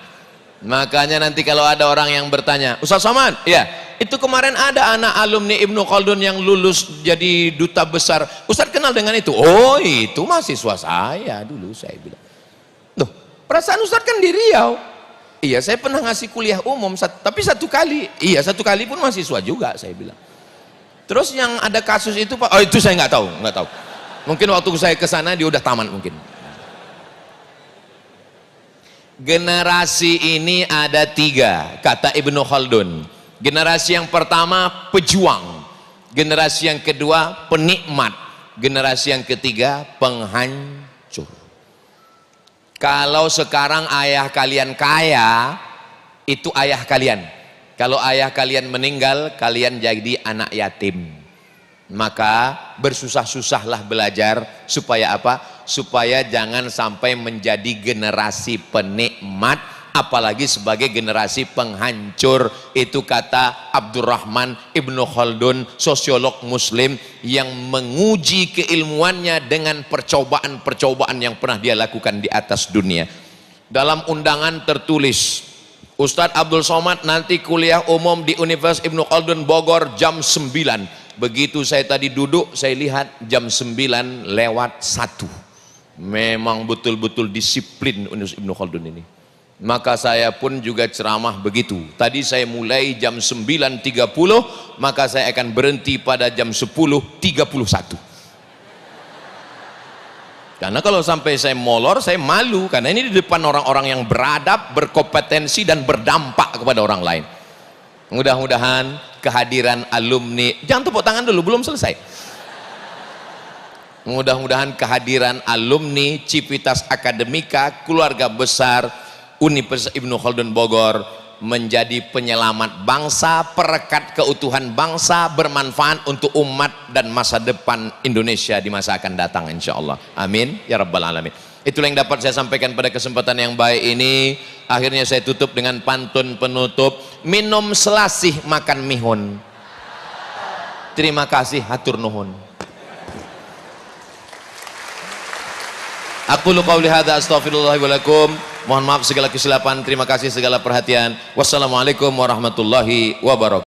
Makanya nanti kalau ada orang yang bertanya, Ustadz Somad, ya, Itu kemarin ada anak alumni Ibnu Khaldun yang lulus jadi duta besar. Ustadz kenal dengan itu? Oh, itu mahasiswa saya dulu, saya bilang. Loh, perasaan Ustadz kan di Riau. Iya, saya pernah ngasih kuliah umum, tapi satu kali. Iya, satu kali pun mahasiswa juga, saya bilang. Terus yang ada kasus itu Pak, oh itu saya nggak tahu. Mungkin waktu saya ke sana dia udah tamat mungkin. Generasi ini ada 3, kata Ibnu Khaldun. Generasi yang pertama pejuang, generasi yang kedua penikmat, generasi yang ketiga penghancur. Kalau sekarang ayah kalian kaya, itu ayah kalian. Kalau ayah kalian meninggal, kalian jadi anak yatim. Maka bersusah-susahlah belajar supaya apa? Supaya jangan sampai menjadi generasi penikmat, apalagi sebagai generasi penghancur. Itu kata Abdurrahman Ibnu Khaldun, sosiolog muslim yang menguji keilmuannya dengan percobaan-percobaan yang pernah dia lakukan di atas dunia. Dalam undangan tertulis, Ustadz Abdul Somad nanti kuliah umum di Universitas Ibnu Khaldun Bogor jam 9. Begitu saya tadi duduk, saya lihat jam 9 lewat 1. Memang betul-betul disiplin Universitas Ibnu Khaldun ini. Maka saya pun juga ceramah begitu. Tadi saya mulai jam 9.30, maka saya akan berhenti pada jam 10.31. Karena kalau sampai saya molor, saya malu. Karena ini di depan orang-orang yang beradab, berkompetensi, dan berdampak kepada orang lain. Mudah-mudahan kehadiran alumni, jangan tepuk tangan dulu, belum selesai. Mudah-mudahan kehadiran alumni Civitas Akademika, keluarga besar Universitas Ibnu Khaldun Bogor menjadi penyelamat bangsa, perekat keutuhan bangsa, bermanfaat untuk umat dan masa depan Indonesia di masa akan datang insyaallah. Amin ya rabbal alamin. Itulah yang dapat saya sampaikan pada kesempatan yang baik ini. Akhirnya saya tutup dengan pantun penutup, minum selasih makan mihun. Terima kasih, hatur nuhun. Aku lu qauli hadza astaghfirullah wa lakum. Mohon maaf segala kesilapan, terima kasih segala perhatian. Wassalamualaikum warahmatullahi wabarakatuh.